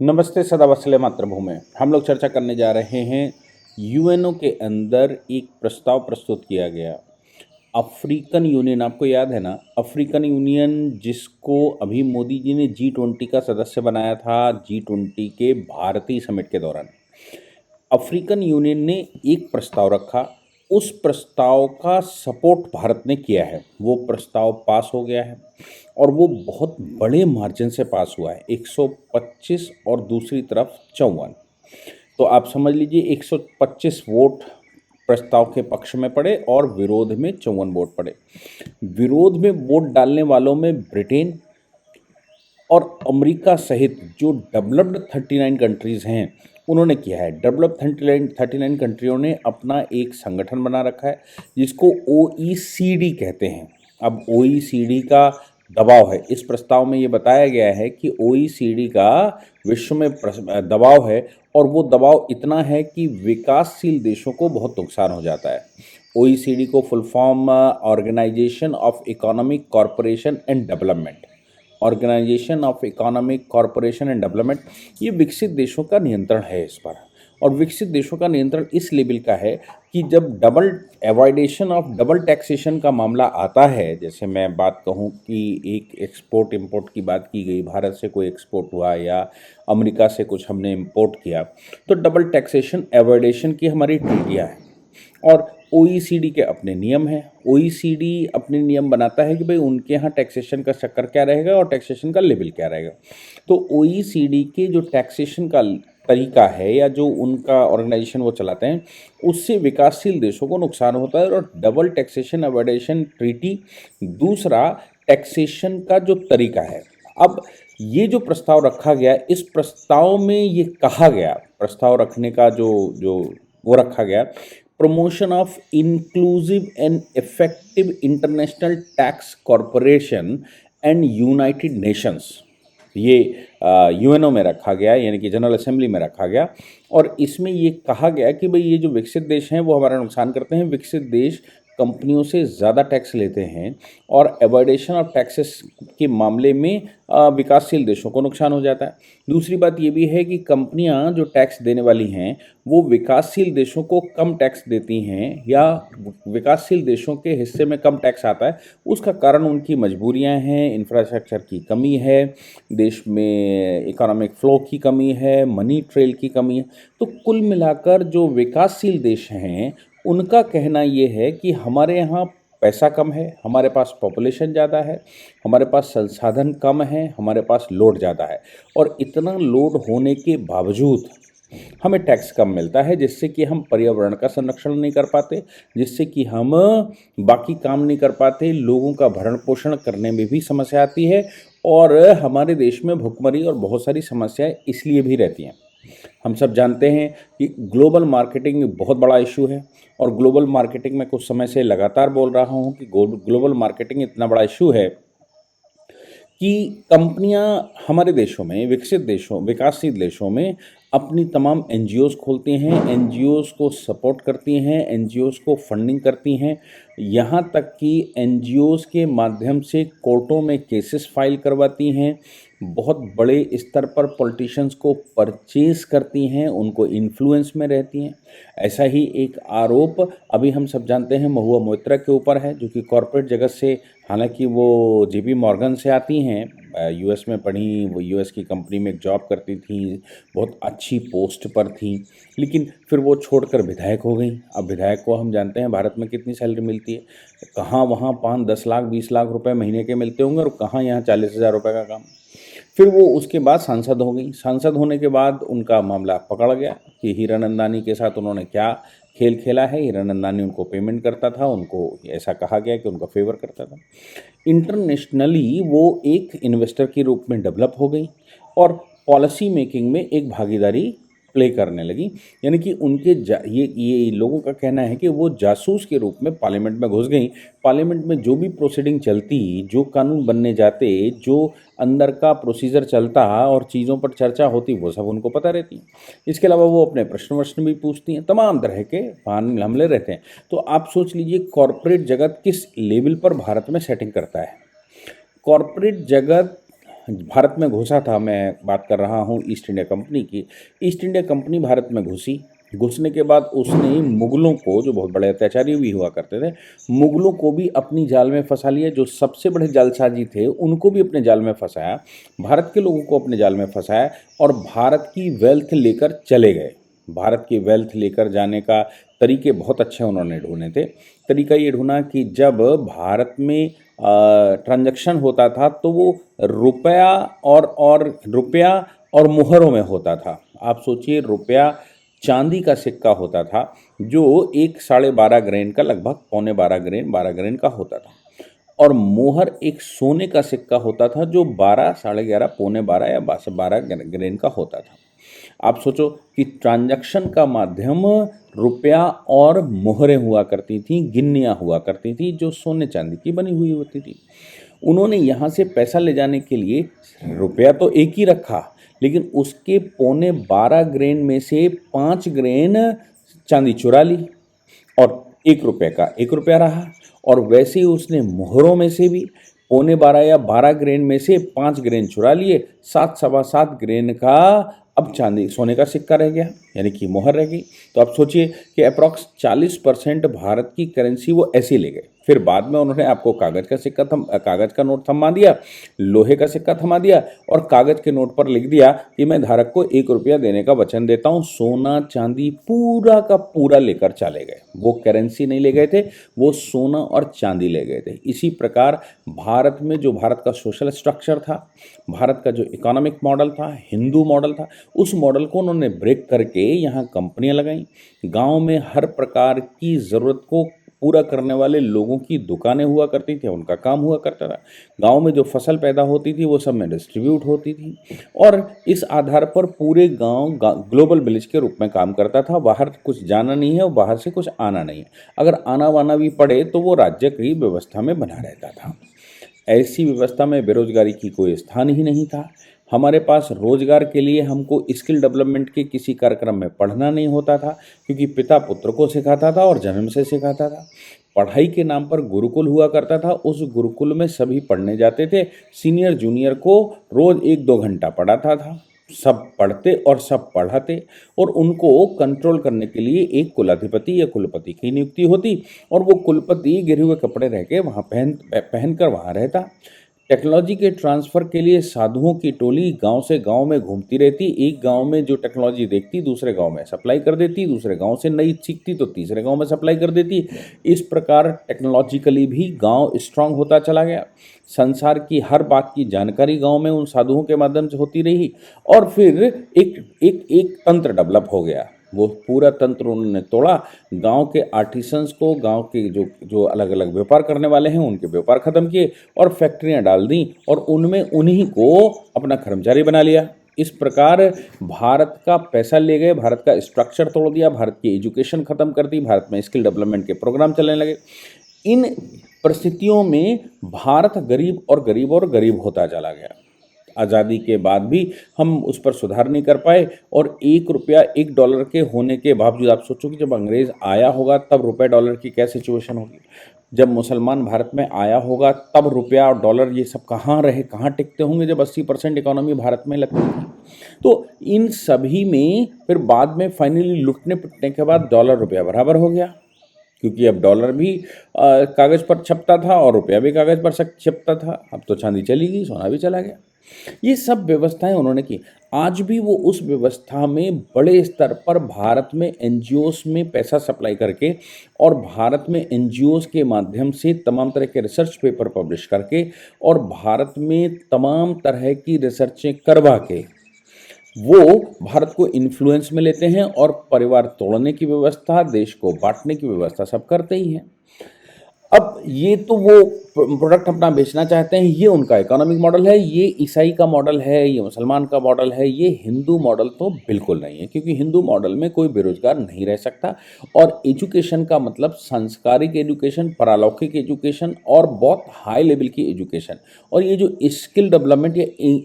नमस्ते सदा वत्सले मातृभूमि। हम लोग चर्चा करने जा रहे हैं यूएनओ के अंदर एक प्रस्ताव प्रस्तुत किया गया। अफ्रीकन यूनियन, आपको याद है ना, अफ्रीकन यूनियन जिसको अभी मोदी जी ने G20 का सदस्य बनाया था, G20 के भारतीय समिट के दौरान। अफ्रीकन यूनियन ने एक प्रस्ताव रखा, उस प्रस्ताव का सपोर्ट भारत ने किया है। वो प्रस्ताव पास हो गया है और वो बहुत बड़े मार्जिन से पास हुआ है, 125 और दूसरी तरफ 54। तो आप समझ लीजिए 125 वोट प्रस्ताव के पक्ष में पड़े और विरोध में 54 वोट पड़े। विरोध में वोट डालने वालों में ब्रिटेन और अमेरिका सहित जो डेवलप्ड 39 कंट्रीज़ हैं उन्होंने किया है। डेवलप्ड 39 कंट्रियों ने अपना एक संगठन बना रखा है जिसको OECD कहते हैं। अब OECD का दबाव है, इस प्रस्ताव में ये बताया गया है कि OECD का विश्व में दबाव है और वो दबाव इतना है कि विकासशील देशों को बहुत नुकसान हो जाता है। OECD को full form organisation of economic corporation and development, organisation of economic corporation and development, ये विकसित देशों का नियंत्रण है इस पर। और विकसित देशों का नियंत्रण इस लेवल का है कि जब डबल एवॉइडेशन ऑफ डबल टैक्सेशन का मामला आता है, जैसे मैं बात कहूँ कि एक एक्सपोर्ट इंपोर्ट की बात की गई, भारत से कोई एक्सपोर्ट हुआ या अमेरिका से कुछ हमने इंपोर्ट किया, तो डबल टैक्सेशन एवॉइडेशन की हमारी ट्रीटियाँ हैं और OECD के अपने नियम हैं। OECD अपने नियम बनाता है कि भाई उनके यहाँ टैक्सेशन का चक्कर क्या रहेगा और टैक्सेशन का लेवल क्या रहेगा। तो OECD के जो टैक्सेशन का तरीका है या जो उनका ऑर्गेनाइजेशन वो चलाते हैं, उससे विकासशील देशों को नुकसान होता है। और डबल टैक्सेशन अवॉइडेशन ट्रीटी दूसरा टैक्सेशन का जो तरीका है। अब ये जो प्रस्ताव रखा गया, इस प्रस्ताव में ये कहा गया, प्रस्ताव रखने का जो जो वो रखा गया, promotion of inclusive and effective international tax corporation and United Nations, ये यूएनओ में रखा गया, यानी कि जनरल असेंबली में रखा गया। और इसमें ये कहा गया कि भाई ये जो विकसित देश हैं वो हमारा नुकसान करते हैं। विकसित देश कंपनियों से ज़्यादा टैक्स लेते हैं और एवॉइडेशन ऑफ टैक्सेस के मामले में विकासशील देशों को नुकसान हो जाता है। दूसरी बात ये भी है कि कंपनियां जो टैक्स देने वाली हैं वो विकासशील देशों को कम टैक्स देती हैं या विकासशील देशों के हिस्से में कम टैक्स आता है। उसका कारण उनकी मजबूरियां हैं, इंफ्रास्ट्रक्चर की कमी है, देश में इकोनॉमिक फ्लो की कमी है, मनी ट्रेल की कमी है। तो कुल मिलाकर जो विकासशील देश हैं उनका कहना ये है कि हमारे यहाँ पैसा कम है, हमारे पास पॉपुलेशन ज़्यादा है, हमारे पास संसाधन कम है, हमारे पास लोड ज़्यादा है और इतना लोड होने के बावजूद हमें टैक्स कम मिलता है, जिससे कि हम पर्यावरण का संरक्षण नहीं कर पाते, जिससे कि हम बाकी काम नहीं कर पाते, लोगों का भरण पोषण करने में भी समस्या आती है और हमारे देश में भुखमरी और बहुत सारी समस्याएं इसलिए भी रहती हैं। हम सब जानते हैं कि ग्लोबल मार्केटिंग बहुत बड़ा इशू है और ग्लोबल मार्केटिंग में कुछ समय से लगातार बोल रहा हूँ कि ग्लोबल मार्केटिंग इतना बड़ा इशू है कि कंपनियां हमारे देशों में, विकसित देशों, विकासशील देशों में अपनी तमाम एनजीओज़ खोलती हैं, एनजीओज़ को सपोर्ट करती हैं, एनजीओज़ को फंडिंग करती हैं, यहाँ तक कि एनजीओज़ के माध्यम से कोर्टों में केसेस फाइल करवाती हैं, बहुत बड़े स्तर पर पॉलिटिशियंस को परचेज करती हैं, उनको इन्फ्लुएंस में रहती हैं। ऐसा ही एक आरोप अभी हम सब जानते हैं महुआ मोइत्रा के ऊपर है, जो कि कॉरपोरेट जगत से, हालांकि वो JP मॉर्गन से आती हैं, US में पढ़ी, वो US की कंपनी में एक जॉब करती थी, बहुत अच्छी पोस्ट पर थी, लेकिन फिर वो छोड़कर विधायक हो गई। अब विधायक को हम जानते हैं भारत में कितनी सैलरी मिलती है, कहाँ वहाँ 5-10 लाख 20 लाख रुपए महीने के मिलते होंगे और कहाँ यहाँ 40,000 रुपये का काम। फिर वो उसके बाद सांसद हो गई। सांसद होने के बाद उनका मामला पकड़ गया कि हीरानंदानी के साथ उन्होंने क्या खेल खेला है। हीरानंदानी उनको पेमेंट करता था, उनको ऐसा कहा गया कि उनका फेवर करता था। इंटरनेशनली वो एक इन्वेस्टर के रूप में डेवलप हो गई और पॉलिसी मेकिंग में एक भागीदारी प्ले करने लगी। यानी कि उनके ये लोगों का कहना है कि वो जासूस के रूप में पार्लियामेंट में घुस गई। पार्लियामेंट में जो भी प्रोसीडिंग चलती, जो कानून बनने जाते, जो अंदर का प्रोसीजर चलता और चीज़ों पर चर्चा होती, वो सब उनको पता रहती। इसके अलावा वो अपने प्रश्न भी पूछती हैं, तमाम तरह के हमले रहते हैं। तो आप सोच लीजिए कॉरपोरेट जगत किस लेवल पर भारत में सेटिंग करता है। कॉरपोरेट जगत भारत में घुसा था, मैं बात कर रहा हूँ ईस्ट इंडिया कंपनी की। ईस्ट इंडिया कंपनी भारत में घुसी, घुसने के बाद उसने मुग़लों को, जो बहुत बड़े अत्याचारी भी हुआ करते थे, मुग़लों को भी अपनी जाल में फंसा लिया। जो सबसे बड़े जालसाजी थे उनको भी अपने जाल में फंसाया, भारत के लोगों को अपने जाल में फंसाया और भारत की वेल्थ लेकर चले गए। भारत की वेल्थ लेकर जाने का तरीके बहुत अच्छे उन्होंने ढूंढे थे। तरीका ये ढूंढा कि जब भारत में ट्रांजैक्शन होता था तो वो रुपया और मुहरों में होता था। आप सोचिए, रुपया चांदी का सिक्का होता था जो 1 12.5 ग्रेन का, लगभग 12.25 ग्रेन का होता था, और मोहर एक सोने का सिक्का होता था जो 12 11.5 12 या 12 ग्रेन का होता था। आप सोचो कि ट्रांजैक्शन का माध्यम रुपया और मोहरें हुआ करती थीं, गिन्नियाँ हुआ करती थी जो सोने चांदी की बनी हुई होती थी। उन्होंने यहाँ से पैसा ले जाने के लिए रुपया तो एक ही रखा, लेकिन उसके 12.25 ग्रेन में से 5 ग्रेन चांदी चुरा ली और 1 रुपये का 1 रुपया रहा। और वैसे ही उसने मोहरों में से भी 12.25 या 12 ग्रेन में से 5 ग्रेन चुरा लिए, 7 सवा 7 ग्रेन का अब चांदी सोने का सिक्का रह गया, यानी कि मोहर रह गई। तो आप सोचिए कि अप्रॉक्स 40% भारत की करेंसी वो ऐसे ले गए। फिर बाद में उन्होंने आपको कागज़ का नोट थमा दिया, लोहे का सिक्का थमा दिया और कागज़ के नोट पर लिख दिया कि मैं धारक को 1 रुपया देने का वचन देता हूँ। सोना चांदी पूरा का पूरा लेकर चले गए। वो करेंसी नहीं ले गए थे, वो सोना और चांदी ले गए थे। इसी प्रकार भारत में जो भारत का सोशल स्ट्रक्चर था, भारत का जो इकोनॉमिक मॉडल था, हिंदू मॉडल था, उस मॉडल को उन्होंने ब्रेक करके यहाँ कंपनियां लगाई। गांव में हर प्रकार की ज़रूरत को पूरा करने वाले लोगों की दुकानें हुआ करती थी, उनका काम हुआ करता था। गांव में जो फसल पैदा होती थी वो सब में डिस्ट्रीब्यूट होती थी और इस आधार पर पूरे गांव ग्लोबल विलेज के रूप में काम करता था। बाहर कुछ जाना नहीं है और बाहर से कुछ आना नहीं है। अगर आना वाना भी पड़े तो वो राज्य की व्यवस्था में बना रहता था। ऐसी व्यवस्था में बेरोजगारी की कोई स्थान ही नहीं था। हमारे पास रोजगार के लिए हमको स्किल डेवलपमेंट के किसी कार्यक्रम में पढ़ना नहीं होता था, क्योंकि पिता पुत्र को सिखाता था और जन्म से सिखाता था। पढ़ाई के नाम पर गुरुकुल हुआ करता था, उस गुरुकुल में सभी पढ़ने जाते थे। सीनियर जूनियर को रोज 1-2 घंटा पढ़ाता था, सब पढ़ते और सब पढ़ाते, और उनको कंट्रोल करने के लिए एक कुलाधिपति या कुलपति की नियुक्ति होती और वो कुलपति गिरे हुए कपड़े रह के वहाँ पहन कर वहाँ रहता। टेक्नोलॉजी के ट्रांसफ़र के लिए साधुओं की टोली गांव से गांव में घूमती रहती। एक गांव में जो टेक्नोलॉजी देखती दूसरे गांव में सप्लाई कर देती, दूसरे गांव से नई सीखती तो तीसरे गांव में सप्लाई कर देती। इस प्रकार टेक्नोलॉजिकली भी गांव स्ट्रांग होता चला गया। संसार की हर बात की जानकारी गांव में उन साधुओं के माध्यम से होती रही और फिर एक तंत्र डेवलप हो गया। वो पूरा तंत्र उन्होंने तोड़ा। गांव के आर्टिसंस को, गांव के जो अलग अलग व्यापार करने वाले हैं उनके व्यापार ख़त्म किए और फैक्ट्रियां डाल दी और उनमें उन्हीं को अपना कर्मचारी बना लिया। इस प्रकार भारत का पैसा ले गए, भारत का स्ट्रक्चर तोड़ दिया, भारत की एजुकेशन ख़त्म कर दी, भारत में स्किल डेवलपमेंट के प्रोग्राम चलने लगे। इन परिस्थितियों में भारत गरीब और गरीब होता चला गया। आज़ादी के बाद भी हम उस पर सुधार नहीं कर पाए और 1 रुपया $1 के होने के बावजूद आप सोचो कि जब अंग्रेज़ आया होगा तब रुपये डॉलर की क्या सिचुएशन होगी। जब मुसलमान भारत में आया होगा तब रुपया और डॉलर ये सब कहाँ रहे, कहाँ टिकते होंगे, जब 80% इकोनॉमी भारत में लगती थी। तो इन सभी में फिर बाद में फाइनली लुटने पिटने के बाद डॉलर रुपया बराबर हो गया, क्योंकि अब डॉलर भी कागज़ पर छपता था और रुपया भी कागज़ पर छपता था। अब तो चांदी चली गई, सोना भी चला गया। ये सब व्यवस्थाएं उन्होंने की। आज भी वो उस व्यवस्था में बड़े स्तर पर भारत में एनजीओस में पैसा सप्लाई करके और भारत में एनजीओस के माध्यम से तमाम तरह के रिसर्च पेपर पब्लिश करके और भारत में तमाम तरह की रिसर्चें करवा के वो भारत को इन्फ्लुएंस में लेते हैं और परिवार तोड़ने की व्यवस्था, देश को बांटने की व्यवस्था सब करते ही हैं। अब ये तो वो प्रोडक्ट अपना बेचना चाहते हैं, ये उनका इकोनॉमिक मॉडल है, ये ईसाई का मॉडल है, ये मुसलमान का मॉडल है, ये हिंदू मॉडल तो बिल्कुल नहीं है, क्योंकि हिंदू मॉडल में कोई बेरोजगार नहीं रह सकता। और एजुकेशन का मतलब संस्कारिक एजुकेशन, पारलौकिक एजुकेशन और बहुत हाई लेवल की एजुकेशन। और ये जो स्किल डेवलपमेंट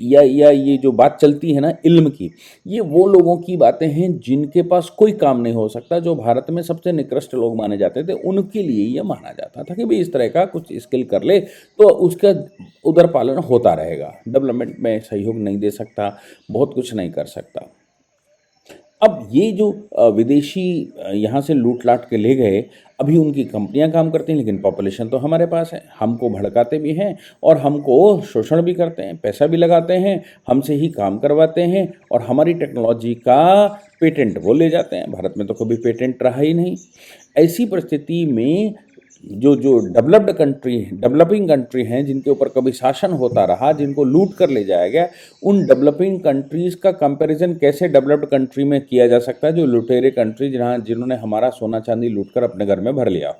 या ये जो बात चलती है ना इल्म की, ये वो लोगों की बातें हैं जिनके पास कोई काम नहीं हो सकता, जो भारत में सबसे निकृष्ट लोग माने जाते थे, उनके लिए ये माना जाता था। था कि भाई इस तरह का कुछ स्किल कर ले तो उसका उदर पालन होता रहेगा, डेवलपमेंट में सहयोग नहीं दे सकता, बहुत कुछ नहीं कर सकता। अब ये जो विदेशी यहाँ से लूट लाट के ले गए, अभी उनकी कंपनियां काम करती हैं लेकिन पॉपुलेशन तो हमारे पास है, हमको भड़काते भी हैं और हमको शोषण भी करते हैं, पैसा भी लगाते हैं, हमसे ही काम करवाते हैं और हमारी टेक्नोलॉजी का पेटेंट वो ले जाते हैं। भारत में तो कभी पेटेंट रहा ही नहीं। ऐसी परिस्थिति में जो जो डेवलपिंग कंट्री हैं, जिनके ऊपर कभी शासन होता रहा, जिनको लूट कर ले जाया गया, उन डेवलपिंग कंट्रीज़ का कंपैरिजन कैसे डेवलप्ड कंट्री में किया जा सकता है जो लुटेरे कंट्री जिन्होंने हमारा सोना चांदी लूट कर अपने घर में भर लिया हो।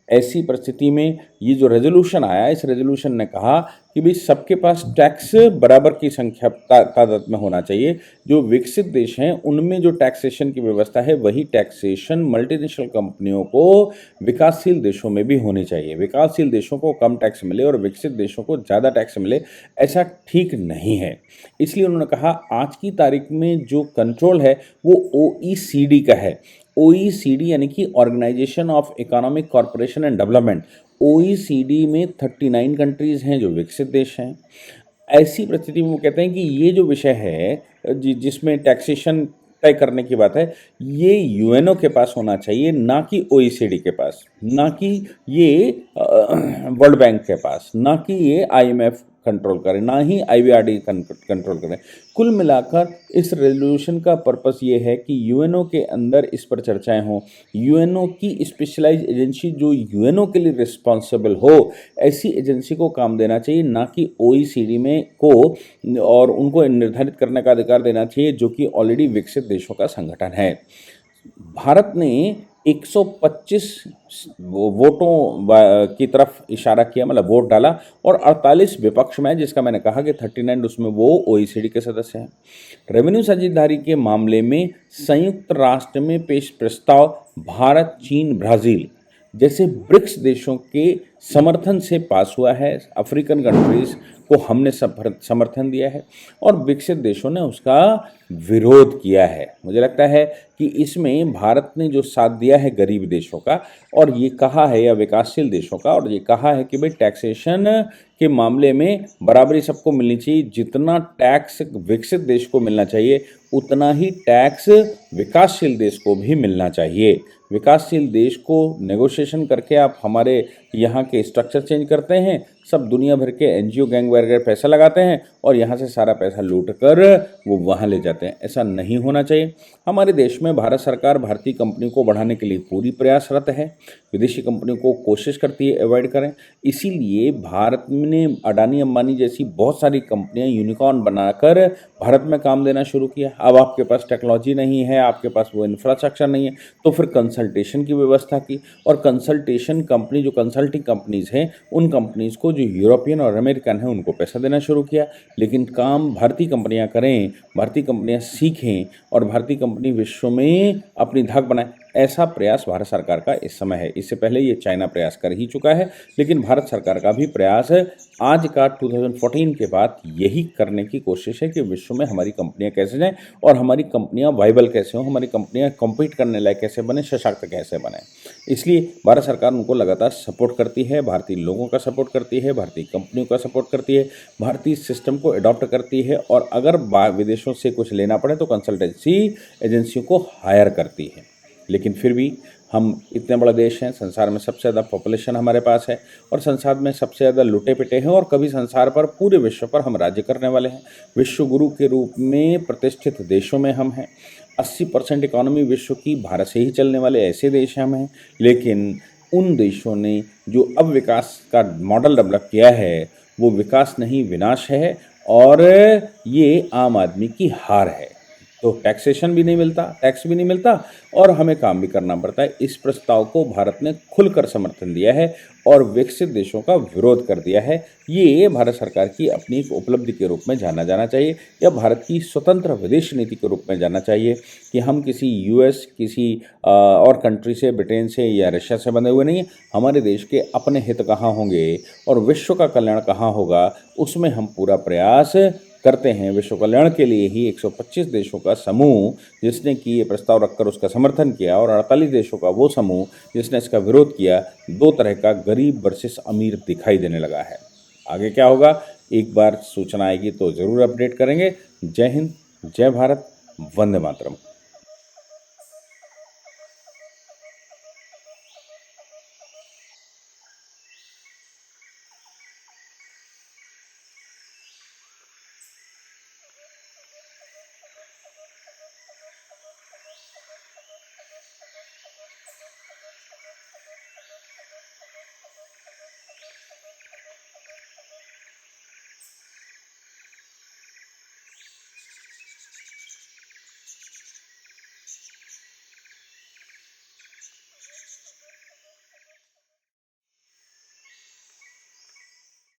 ऐसी परिस्थिति में ये जो रेजोल्यूशन आया, इस रेजोल्यूशन ने कहा कि भाई सबके पास टैक्स बराबर की संख्या तादाद में होना चाहिए। जो विकसित देश हैं उनमें जो टैक्सेशन की व्यवस्था है वही टैक्सेशन मल्टीनेशनल कंपनियों को विकासशील देशों में भी होनी चाहिए। विकासशील देशों को कम टैक्स मिले और विकसित देशों को ज़्यादा टैक्स मिले, ऐसा ठीक नहीं है। इसलिए उन्होंने कहा आज की तारीख में जो कंट्रोल है वो OECD का है। OECD यानी कि organisation of economic corporation and development. OECD में 39 कंट्रीज़ हैं जो विकसित देश हैं। ऐसी परिस्थिति में वो कहते हैं कि ये जो विषय है जिसमें टैक्सेशन तय करने की बात है, ये UNO के पास होना चाहिए, ना कि OECD के पास, ना कि ये वर्ल्ड बैंक के पास, ना कि ये IMF कंट्रोल करें, ना ही IBRD कंट्रोल करें। कुल मिलाकर इस रेजोल्यूशन का पर्पस ये है कि UNO के अंदर इस पर चर्चाएं हों। UNO की स्पेशलाइज एजेंसी जो UNO के लिए रिस्पॉन्सिबल हो, ऐसी एजेंसी को काम देना चाहिए, ना कि OECD में को, और उनको निर्धारित करने का अधिकार देना चाहिए जो कि ऑलरेडी विकसित देशों का संगठन है। भारत ने 125 वोटों की तरफ इशारा किया, मतलब वोट डाला, और 48 विपक्ष में, जिसका मैंने कहा कि 39 उसमें वो OECD के सदस्य हैं। रेवेन्यू साझेदारी के मामले में संयुक्त राष्ट्र में पेश प्रस्ताव भारत, चीन, ब्राज़ील जैसे ब्रिक्स देशों के समर्थन से पास हुआ है। अफ्रीकन कंट्रीज़ को हमने समर्थन दिया है और विकसित देशों ने उसका विरोध किया है। मुझे लगता है कि इसमें भारत ने जो साथ दिया है गरीब देशों का, और ये कहा है, या विकासशील देशों का, और ये कहा है कि भाई टैक्सेशन के मामले में बराबरी सबको मिलनी चाहिए। जितना टैक्स विकसित देश को मिलना चाहिए उतना ही टैक्स विकासशील देश को भी मिलना चाहिए। विकासशील देश को नेगोशिएशन करके आप हमारे यहाँ के स्ट्रक्चर चेंज करते हैं, सब दुनिया भर के NGO गैंग वगैरह पैसा लगाते हैं और यहाँ से सारा पैसा लूट कर वो वहाँ ले जाते हैं। ऐसा नहीं होना चाहिए। हमारे देश में भारत सरकार भारतीय कंपनियों को बढ़ाने के लिए पूरी प्रयासरत है। विदेशी कंपनियों को कोशिश करती है अवॉइड करें। इसीलिए भारत ने अडानी अंबानी जैसी बहुत सारी कंपनियां यूनिकॉर्न बनाकर भारत में काम देना शुरू किया। अब आपके पास टेक्नोलॉजी नहीं है, आपके पास वो इंफ्रास्ट्रक्चर नहीं है, तो फिर कंसल्टेशन की व्यवस्था की, और कंसल्टेशन कंपनी जो कंसल्टिंग कंपनीज़ हैं उन कंपनीज़ को जो यूरोपियन और अमेरिकन हैं उनको पैसा देना शुरू किया। लेकिन काम भारतीय कंपनियां करें, भारतीय कंपनियां सीखें और भारतीय कंपनी विश्व में अपनी धाक बनाए, ऐसा प्रयास भारत सरकार का इस समय है। इससे पहले ये चाइना प्रयास कर ही चुका है, लेकिन भारत सरकार का भी प्रयास है आज का 2014 के बाद यही करने की कोशिश है कि विश्व में हमारी कंपनियां कैसे जाएं और हमारी कंपनियां वाइबल कैसे हों, हमारी कंपनियां कॉम्पीट करने लायक कैसे बने, सशक्त कैसे बने। इसलिए भारत सरकार उनको लगातार सपोर्ट करती है, भारतीय लोगों का सपोर्ट करती है, भारतीय कंपनियों का सपोर्ट करती है, भारतीय सिस्टम को अडॉप्ट करती है, और अगर विदेशों से कुछ लेना पड़े तो कंसल्टेंसी एजेंसियों को हायर करती है। लेकिन फिर भी हम इतने बड़ा देश हैं, संसार में सबसे ज़्यादा पॉपुलेशन हमारे पास है और संसार में सबसे ज़्यादा लुटे पिटे हैं, और कभी संसार पर, पूरे विश्व पर हम राज्य करने वाले हैं। विश्व गुरु के रूप में प्रतिष्ठित देशों में हम हैं। 80% इकॉनमी विश्व की भारत से ही चलने वाले ऐसे देश हम हैं। लेकिन उन देशों ने जो अब विकास का मॉडल डेवलप किया है वो विकास नहीं विनाश है, और ये आम आदमी की हार है। तो टैक्सेशन भी नहीं मिलता, टैक्स भी नहीं मिलता, और हमें काम भी करना पड़ता है। इस प्रस्ताव को भारत ने खुलकर समर्थन दिया है और विकसित देशों का विरोध कर दिया है। ये भारत सरकार की अपनी एक उपलब्धि के रूप में जाना जाना चाहिए, या भारत की स्वतंत्र विदेश नीति के रूप में जाना चाहिए कि हम किसी US, किसी और कंट्री से, ब्रिटेन से या रशिया से बंधे हुए नहीं हैं। हमारे देश के अपने हित कहाँ होंगे और विश्व का कल्याण कहाँ होगा, उसमें हम पूरा प्रयास करते हैं विश्व कल्याण के लिए ही 125 देशों का समूह जिसने कि ये प्रस्ताव रखकर उसका समर्थन किया और 48 देशों का वो समूह जिसने इसका विरोध किया, दो तरह का गरीब वर्सेस अमीर दिखाई देने लगा है। आगे क्या होगा, एक बार सूचना आएगी तो ज़रूर अपडेट करेंगे। जय हिंद, जय भारत, वंदे मातरम।